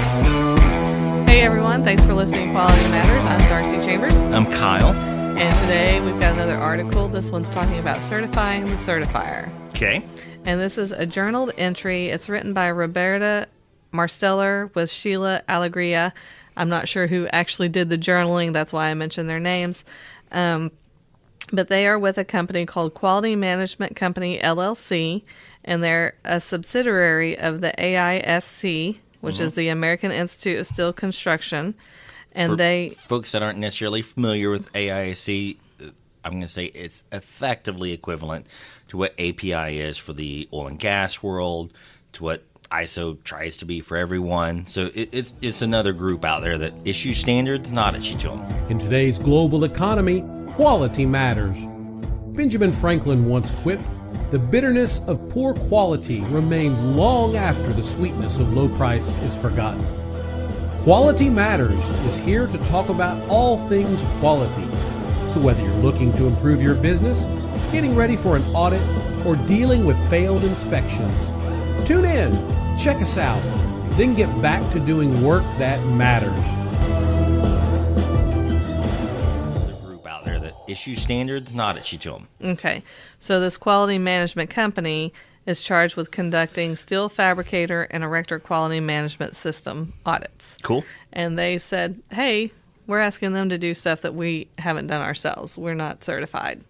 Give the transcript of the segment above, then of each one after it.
Hey everyone, thanks for listening to Quality Matters. I'm Darcy Chambers. I'm Kyle. And today we've got another article. This one's talking about certifying the certifier. Okay. And this is a journaled entry. It's written by Roberta, Marstellar with Sheila, Alegria. I'm not sure who actually did the journaling. That's why I mentioned their names. But they are with a company called Quality Management Company, LLC, and they're a subsidiary of the AISC, which is the American Institute of Steel Construction. And For folks that aren't necessarily familiar with AISC, I'm going to say it's effectively equivalent to what API is for the oil and gas world, to what ISO tries to be for everyone. So it's another group out there that issues standards, not issue to them. In today's global economy, quality matters. Benjamin Franklin once quipped, "The bitterness of poor quality remains long after the sweetness of low price is forgotten." Quality Matters is here to talk about all things quality. So whether you're looking to improve your business, getting ready for an audit, or dealing with failed inspections, tune in, check us out, then get back to doing work that matters. Issue standards, not issue to them. Okay. So this quality management company is charged with conducting steel fabricator and erector quality management system audits. Cool. And they said, hey, we're asking them to do stuff that we haven't done ourselves. We're not certified.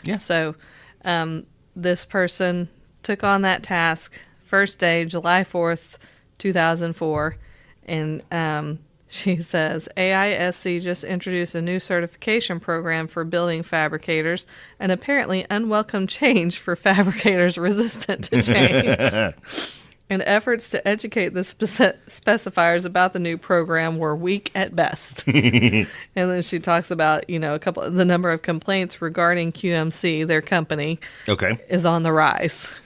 Yeah. So this person took on that task first day, July 4th, 2004. And she says, AISC just introduced a new certification program for building fabricators, an apparently unwelcome change for fabricators resistant to change. And efforts to educate the specifiers about the new program were weak at best. And then she talks about, the number of complaints regarding QMC, their company, is on the rise.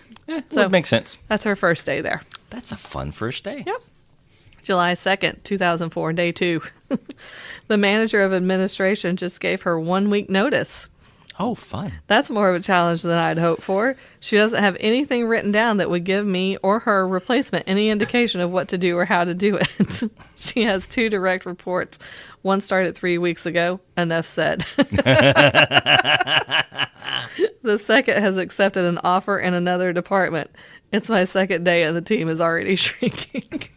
So it makes sense. That's her first day there. That's a fun first day. Yep. July 2nd, 2004, day 2. The manager of administration just gave her 1 week notice. Oh, fun. That's more of a challenge than I'd hoped for. She doesn't have anything written down that would give me or her replacement any indication of what to do or how to do it. She has 2 direct reports. One started 3 weeks ago. Enough said. The second has accepted an offer in another department. It's my second day and the team is already shrinking.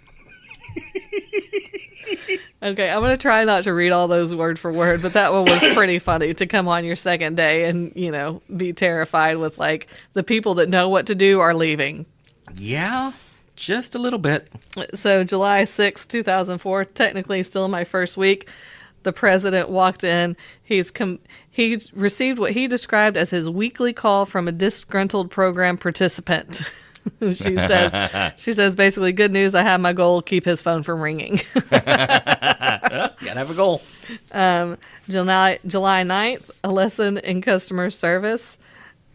Okay, I'm going to try not to read all those word for word, but that one was pretty funny to come on your second day and, be terrified with, the people that know what to do are leaving. Yeah, just a little bit. So July 6, 2004, technically still my first week, the president walked in. He received what he described as his weekly call from a disgruntled program participant. She says basically, good news, I have my goal, keep his phone from ringing. Gotta have a goal. July 9th, a lesson in customer service.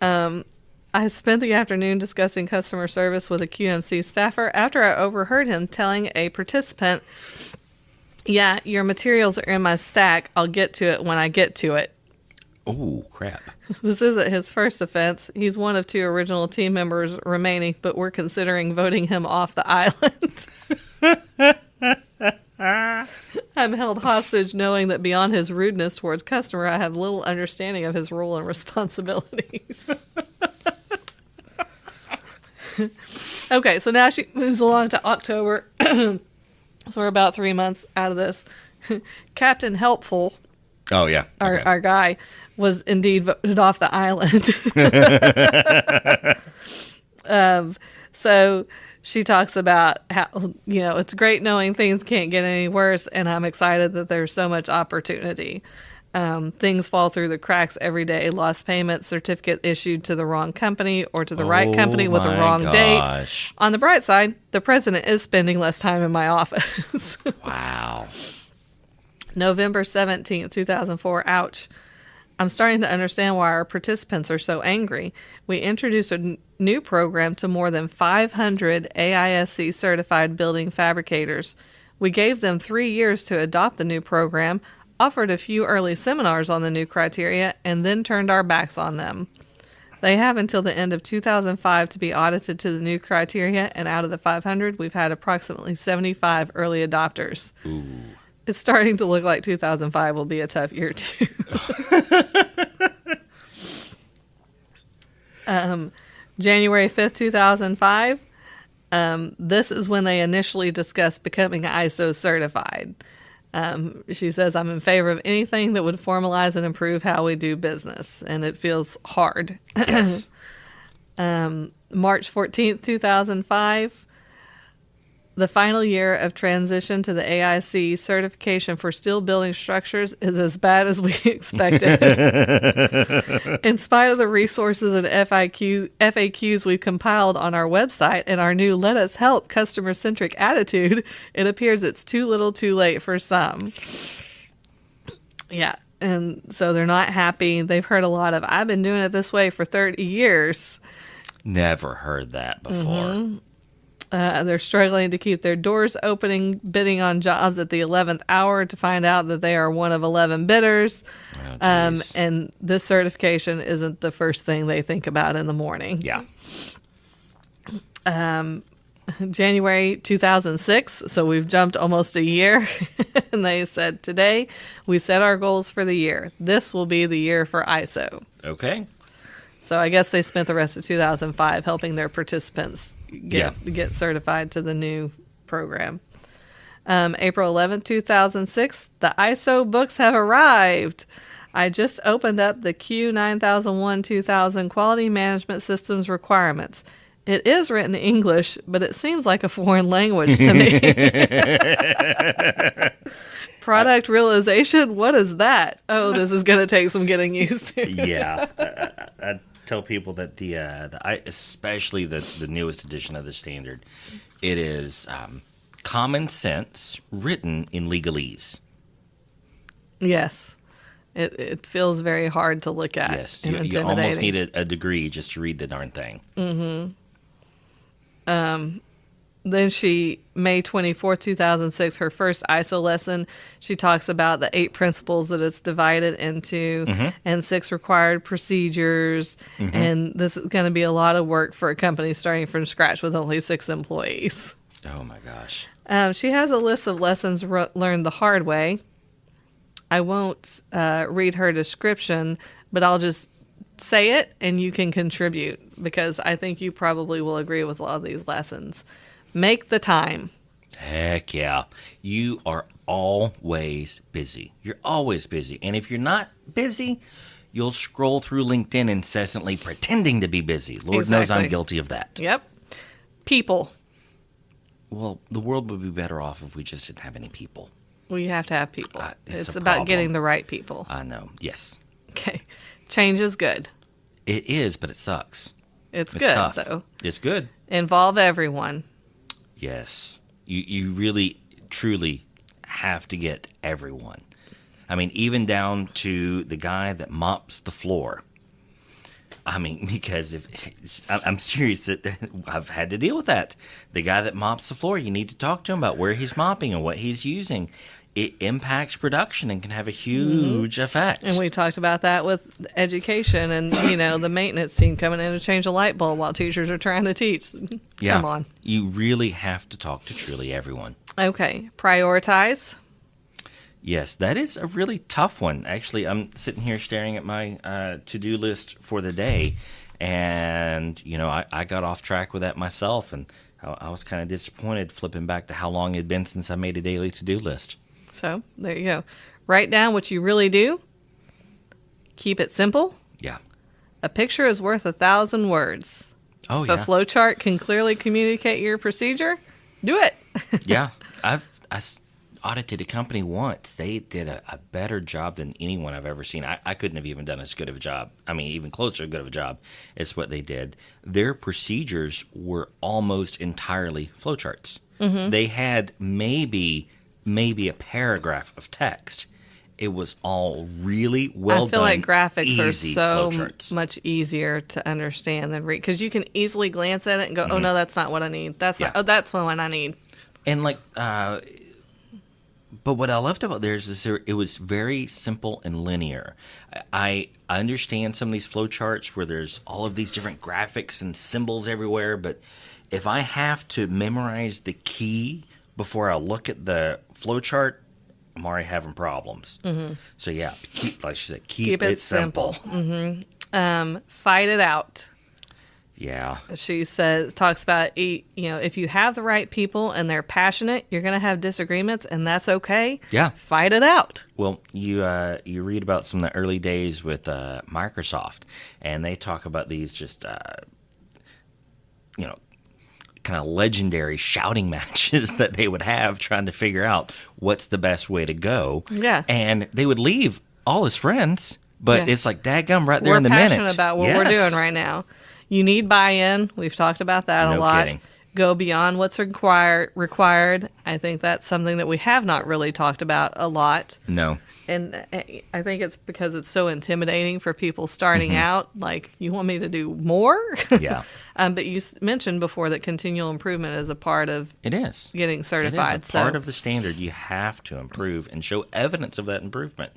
I spent the afternoon discussing customer service with a QMC staffer after I overheard him telling a participant, yeah, your materials are in my stack. I'll get to it when I get to it. Oh, crap. This isn't his first offense. He's one of 2 original team members remaining, but we're considering voting him off the island. I'm held hostage knowing that beyond his rudeness towards customer, I have little understanding of his role and responsibilities. Okay, so now she moves along to October. So we're about 3 months out of this. Captain Helpful. Oh, yeah. Okay. Our guy was indeed voted off the island. So she talks about how, it's great knowing things can't get any worse, and I'm excited that there's so much opportunity. Things fall through the cracks every day. Lost payments, certificate issued to the wrong company or to the right company with the wrong date. On the bright side, the president is spending less time in my office. Wow. November 17th, 2004. Ouch. I'm starting to understand why our participants are so angry. We introduced a new program to more than 500 AISC certified building fabricators. We gave them 3 years to adopt the new program, offered a few early seminars on the new criteria, and then turned our backs on them. They have until the end of 2005 to be audited to the new criteria, and out of the 500, we've had approximately 75 early adopters. Ooh. It's starting to look like 2005 will be a tough year, too. January 5th, 2005, this is when they initially discussed becoming ISO certified. She says, I'm in favor of anything that would formalize and improve how we do business, and it feels hard. Yes. March 14th, 2005, the final year of transition to the AISC certification for steel building structures is as bad as we expected. In spite of the resources and FAQs we've compiled on our website and our new Let Us Help customer-centric attitude, it appears it's too little too late for some. Yeah, and so they're not happy. They've heard a lot of, I've been doing it this way for 30 years. Never heard that before. Mm-hmm. They're struggling to keep their doors opening, bidding on jobs at the 11th hour to find out that they are one of 11 bidders. Oh, and this certification isn't the first thing they think about in the morning. Yeah. January 2006, so we've jumped almost a year. And they said, today we set our goals for the year. This will be the year for ISO. Okay. So I guess they spent the rest of 2005 helping their participants get certified to the new program. April 11th, 2006, the ISO books have arrived. I just opened up the Q9001-2000 Quality Management Systems requirements. It is written in English, but it seems like a foreign language to me. Product realization? What is that? Oh, this is going to take some getting used to. Yeah. I tell people that especially the newest edition of the standard, it is common sense written in legalese. Yes. It feels very hard to look at. Yes. You almost need a degree just to read the darn thing. Mm-hmm. Then May 24th, 2006, her first ISO lesson, she talks about the 8 principles that it's divided into and 6 required procedures. And this is going to be a lot of work for a company starting from scratch with only 6 employees. Oh, my gosh. She has a list of lessons learned the hard way. I won't read her description, but I'll just say it and you can contribute because I think you probably will agree with a lot of these lessons. Make the time. Heck yeah. You are always busy. You're always busy. And if you're not busy, you'll scroll through LinkedIn incessantly pretending to be busy. Lord knows I'm guilty of that. Yep. People. Well, the world would be better off if we just didn't have any people. Well, you have to have people. It's about problem. Getting the right people. I know. Yes. Okay. Change is good. It is, but it sucks. It's good, tough. though. It's good. Involve everyone. Yes. You really, truly have to get everyone. I mean, even down to the guy that mops the floor. I mean, because I'm serious that I've had to deal with that. The guy that mops the floor, you need to talk to him about where he's mopping and what he's using. It impacts production and can have a huge effect. And we talked about that with education and, the maintenance team coming in to change a light bulb while teachers are trying to teach. Yeah. Come on. You really have to talk to truly everyone. Okay. Prioritize. Yes, that is a really tough one. Actually, I'm sitting here staring at my to-do list for the day, and, I got off track with that myself, and I was kind of disappointed flipping back to how long it had been since I made a daily to-do list. So, there you go. Write down what you really do. Keep it simple. Yeah. A picture is worth 1,000 words. Oh, if yeah. a flow chart can clearly communicate your procedure, do it. Yeah. I audited a company once. They did a better job than anyone I've ever seen. I couldn't have even done as good of a job. I mean, even closer to good of a job is what they did. Their procedures were almost entirely flowcharts. They had maybe a paragraph of text. It was all really well done. I feel like graphics are so flowcharts. much easier to understand than read because you can easily glance at it and go, "Oh no, that's not what I need. That's not. Oh, that's the one I need." And But what I loved about theirs is it was very simple and linear. I understand some of these flow charts where there's all of these different graphics and symbols everywhere, but if I have to memorize the key before I look at the flow chart, I'm already having problems. Mm-hmm. So yeah, like she said, keep it simple. Mm-hmm. Fight it out. Yeah. She talks about, if you have the right people and they're passionate, you're going to have disagreements, and that's okay. Yeah. Fight it out. Well, you read about some of the early days with Microsoft, and they talk about these just, kind of legendary shouting matches that they would have trying to figure out what's the best way to go. Yeah. And they would leave all his friends, but it's like dadgum right there We're in the minute. We're passionate about what we're doing right now. You need buy-in. We've talked about that a lot. Kidding. Go beyond what's required. I think that's something that we have not really talked about a lot. No. And I think it's because it's so intimidating for people starting out. Like, you want me to do more? Yeah. But you mentioned before that continual improvement is a part of getting certified. It is a part of the standard. You have to improve and show evidence of that improvement.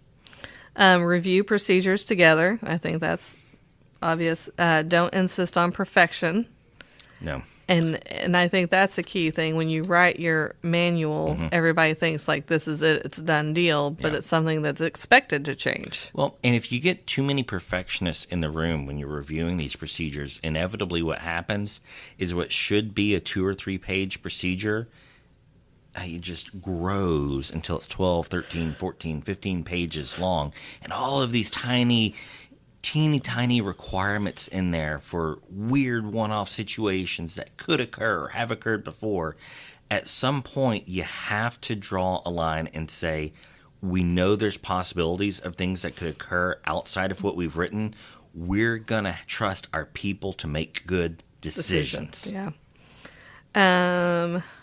Review procedures together. I think that's obvious. Don't insist on perfection. No. And I think that's a key thing. When you write your manual, everybody thinks like this is it, it's a done deal, but it's something that's expected to change. Well, and if you get too many perfectionists in the room when you're reviewing these procedures, inevitably what happens is what should be a 2 or 3 page procedure, it just grows until it's 12, 13, 14, 15 pages long. And all of these teeny tiny requirements in there for weird one-off situations that could occur or have occurred before. At some point, you have to draw a line and say, we know there's possibilities of things that could occur outside of what we've written. We're going to trust our people to make good decisions. Yeah.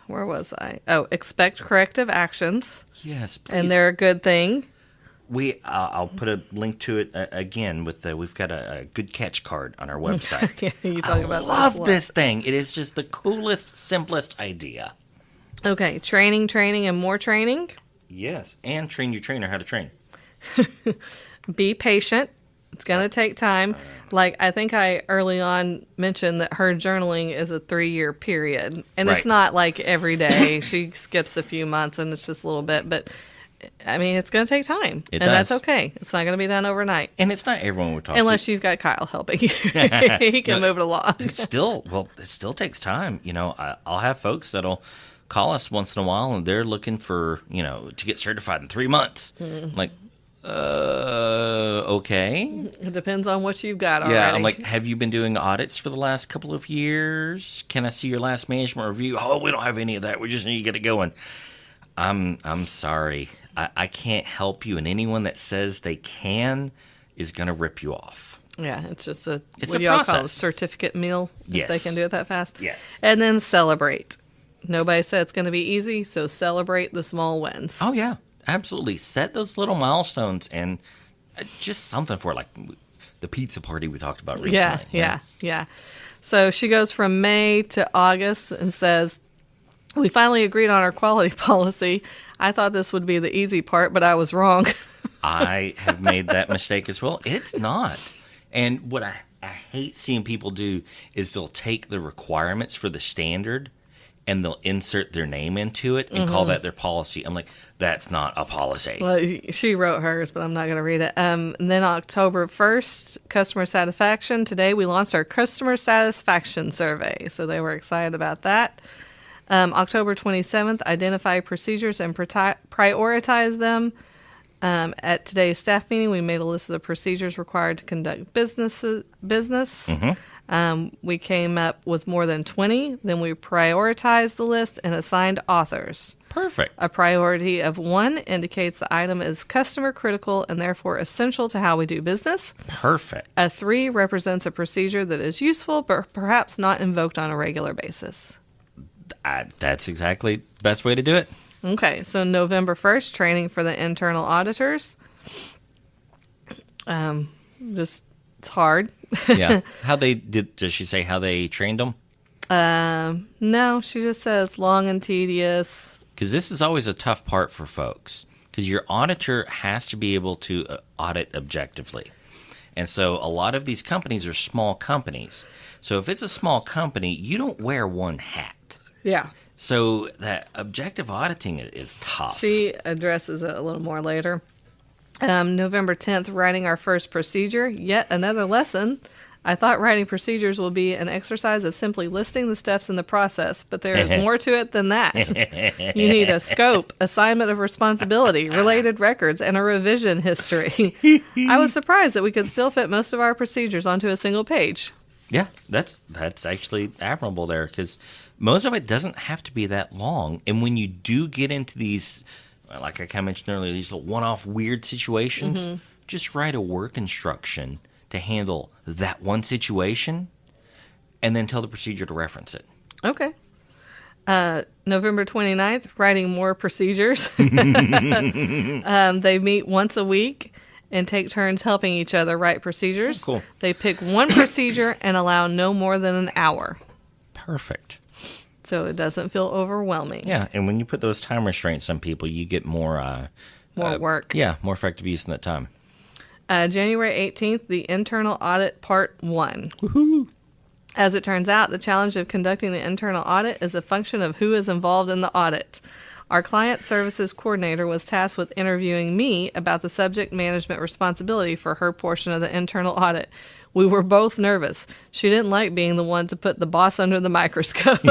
Where was I? Oh, expect corrective actions. Yes, please. And they're a good thing. I'll put a link to it again with we've got a good catch card on our website. I love this thing. It is just the coolest, simplest idea. Okay, training, and more training. Yes, and train your trainer how to train. Be patient. It's going to take time. Like, I think I early on mentioned that her journaling is a 3-year period. And It's not like every day. She skips a few months and it's just a little bit. But I mean, it's going to take time. It and does. that's okay. It's not going to be done overnight. And it's not everyone we're talking Unless you've got Kyle helping you. He can move it along. It still takes time. I'll have folks that'll call us once in a while and they're looking for, to get certified in 3 months. Mm-hmm. Like, okay. It depends on what you've got already. Yeah, I'm like, have you been doing audits for the last couple of years? Can I see your last management review? Oh, we don't have any of that. We just need to get it going. I'm sorry. I can't help you, and anyone that says they can is going to rip you off. Yeah, it's just it's what a do y'all process. call it? Certificate meal? Yes. If they can do it that fast? Yes. And then celebrate. Nobody said it's going to be easy, so celebrate the small wins. Oh, yeah. Absolutely. Set those little milestones and just something for like the pizza party we talked about recently. Yeah. So she goes from May to August and says, we finally agreed on our quality policy. I thought this would be the easy part, but I was wrong. I have made that mistake as well. It's not. And what I hate seeing people do is they'll take the requirements for the standard and they'll insert their name into it and call that their policy. I'm like, that's not a policy. Well, she wrote hers, but I'm not going to read it. And then October 1st, customer satisfaction. Today we launched our customer satisfaction survey. So they were excited about that. October 27th, identify procedures and prioritize them. At today's staff meeting, we made a list of the procedures required to conduct business. We came up with more than 20. Then we prioritized the list and assigned authors. Perfect. A priority of 1 indicates the item is customer critical and therefore essential to how we do business. Perfect. A 3 represents a procedure that is useful but perhaps not invoked on a regular basis. That's exactly the best way to do it. Okay, so November 1st, training for the internal auditors. It's hard. Yeah. Does she say how they trained them? No, she just says long and tedious. because this is always a tough part for folks, because your auditor has to be able to audit objectively. And so a lot of these companies are small companies. So if it's a small company, you don't wear one hat. Yeah. So that objective auditing is tough. She addresses it a little more later. November 10th, writing our first procedure. Yet another lesson. I thought writing procedures will be an exercise of simply listing the steps in the process, but there is more to it than that. You need a scope, assignment of responsibility, related records, and a revision history. I was surprised that we could still fit most of our procedures onto a single page. Yeah, that's actually admirable there, because most of it doesn't have to be that long. And when you do get into these, like I kind of mentioned earlier, these little one-off weird situations, just write a work instruction to handle that one situation, and then tell the procedure to reference it. Okay. November 29th, writing more procedures. They meet once a week and take turns helping each other write procedures. Oh, cool. They pick one procedure and allow no more than an hour. Perfect. So it doesn't feel overwhelming. Yeah, and when you put those time restraints on people, you get more work. Yeah, more effective use of that time. January 18th, the internal audit part 1. Woohoo! As it turns out, the challenge of conducting the internal audit is a function of who is involved in the audit. Our client services coordinator was tasked with interviewing me about the subject management responsibility for her portion of the internal audit. We were both nervous. She didn't like being the one to put the boss under the microscope.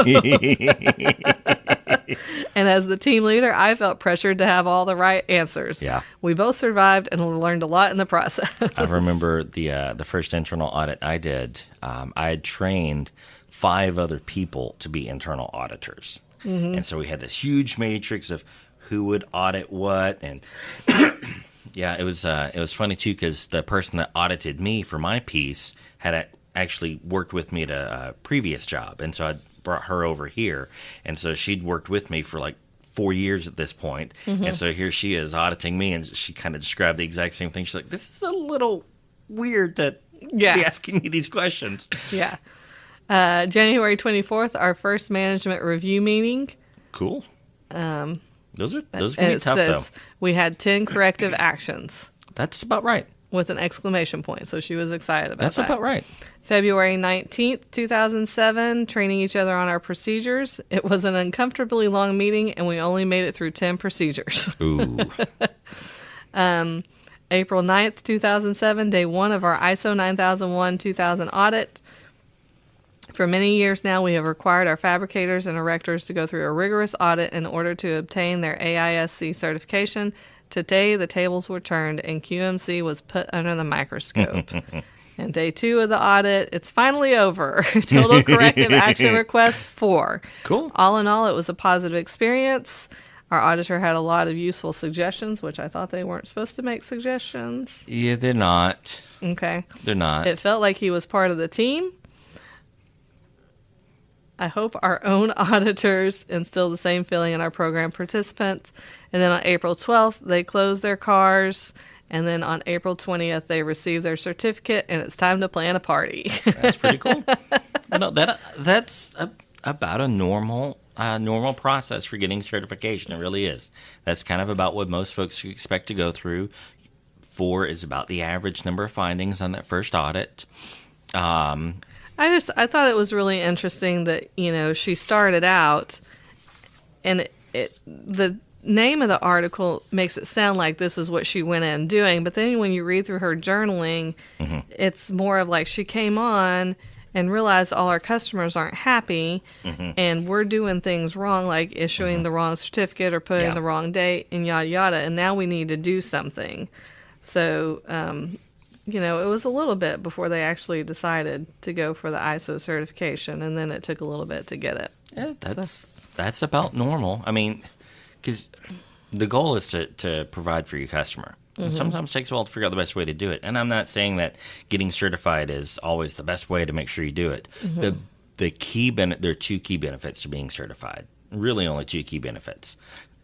And as the team leader, I felt pressured to have all the right answers. Yeah. We both survived and learned a lot in the process. I remember the first internal audit I did. I had trained 5 other people to be internal auditors. Mm-hmm. And so we had this huge matrix of who would audit what. And yeah, it was funny, too, because the person that audited me for my piece had actually worked with me at a previous job. And so I brought her over here. And so she'd worked with me for like 4 years at this point. Mm-hmm. And so here she is auditing me, and she kind of described the exact same thing. She's like, this is a little weird to be asking me these questions. Yeah. January 24th, our first management review meeting. Cool. Those are going to be tough, though. We had 10 corrective actions. That's about right. With an exclamation point, so she was excited about that. That's about right. February 19th, 2007, training each other on our procedures. It was an uncomfortably long meeting, and we only made it through 10 procedures. Ooh. April 9th, 2007, day 1 of our ISO 9001-2000 audit. For many years now, we have required our fabricators and erectors to go through a rigorous audit in order to obtain their AISC certification. Today, the tables were turned and QMC was put under the microscope. And day 2 of the audit, it's finally over. Total corrective action requests 4. Cool. All in all, it was a positive experience. Our auditor had a lot of useful suggestions, which I thought they weren't supposed to make suggestions. Yeah, they're not. Okay. They're not. It felt like he was part of the team. I hope our own auditors instill the same feeling in our program participants. And then on April 12th, they closed their cars. And then on April 20th, they received their certificate, and it's time to plan a party. That's pretty cool. That's about a normal process for getting certification. It really is. That's kind of about what most folks expect to go through. 4 is about the average number of findings on that first audit. I thought it was really interesting that, she started out, and the name of the article makes it sound like this is what she went in doing, but then when you read through her journaling, mm-hmm. It's more of like she came on and realized all our customers aren't happy, mm-hmm. and we're doing things wrong, like issuing mm-hmm. the wrong certificate or putting the wrong date and yada yada, and now we need to do something. So, it was a little bit before they actually decided to go for the ISO certification, and then it took a little bit to get it. Yeah, that's about normal. I mean, because the goal is to provide for your customer. Mm-hmm. It sometimes takes a while to figure out the best way to do it. And I'm not saying that getting certified is always the best way to make sure you do it. Mm-hmm. There are 2 key benefits to being certified. Really only 2 key benefits.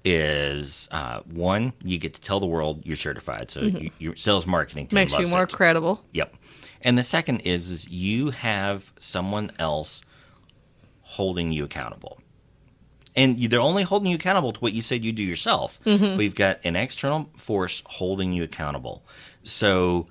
Is 1, you get to tell the world you're certified, so mm-hmm. your sales marketing team makes loves you more it. credible. Yep. And the second is you have someone else holding you accountable. And they're only holding you accountable to what you said you do yourself. But you've got an external force holding you accountable. So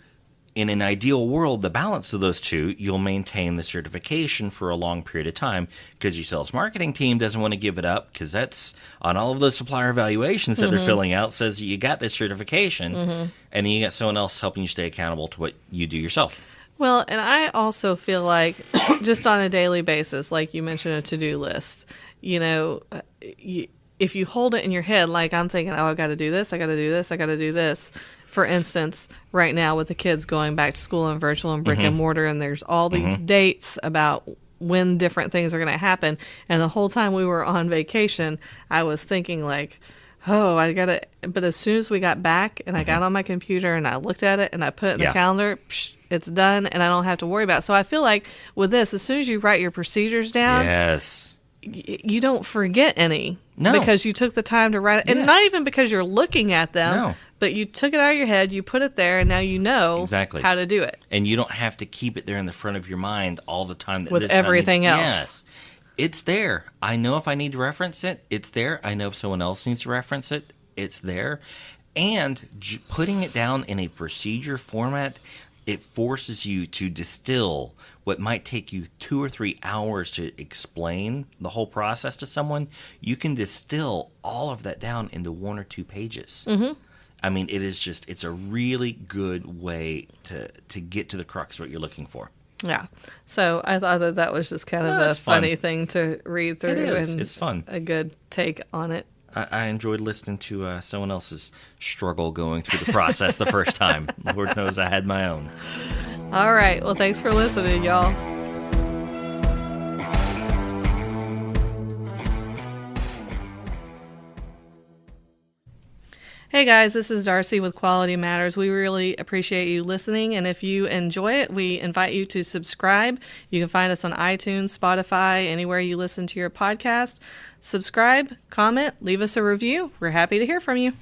in an ideal world, the balance of those two, you'll maintain the certification for a long period of time because your sales marketing team doesn't want to give it up because that's on all of those supplier evaluations that they're filling out says you got this certification, and then you got someone else helping you stay accountable to what you do yourself. Well, and I also feel like just on a daily basis, like you mentioned a to-do list, if you hold it in your head, like I'm thinking, oh, I got to do this, I got to do this, I got to do this. For instance, right now with the kids going back to school and virtual and brick and mortar, and there's all these dates about when different things are going to happen. And the whole time we were on vacation, I was thinking like, oh, I got to, but as soon as we got back and I got on my computer and I looked at it and I put it in the calendar, it's done and I don't have to worry about it. So I feel like with this, as soon as you write your procedures down, you don't forget any. No. Because you took the time to write it. And not even because you're looking at them. No. But you took it out of your head, you put it there, and now you know how to do it. And you don't have to keep it there in the front of your mind all the time. With everything else. Yes. It's there. I know if I need to reference it, it's there. I know if someone else needs to reference it, it's there. And putting it down in a procedure format, it forces you to distill what might take you 2 or 3 hours to explain the whole process to someone. You can distill all of that down into 1 or 2 pages. I mean, it's a really good way to get to the crux of what you're looking for. Yeah. So I thought that was just kind of a funny thing to read through. It is. And it's fun. A good take on it. I enjoyed listening to someone else's struggle going through the process the first time. Lord knows I had my own. All right. Well, thanks for listening, y'all. Hey guys, this is Darcy with Quality Matters. We really appreciate you listening, and if you enjoy it, we invite you to subscribe. You can find us on iTunes, Spotify, anywhere you listen to your podcast. Subscribe, comment, leave us a review. We're happy to hear from you.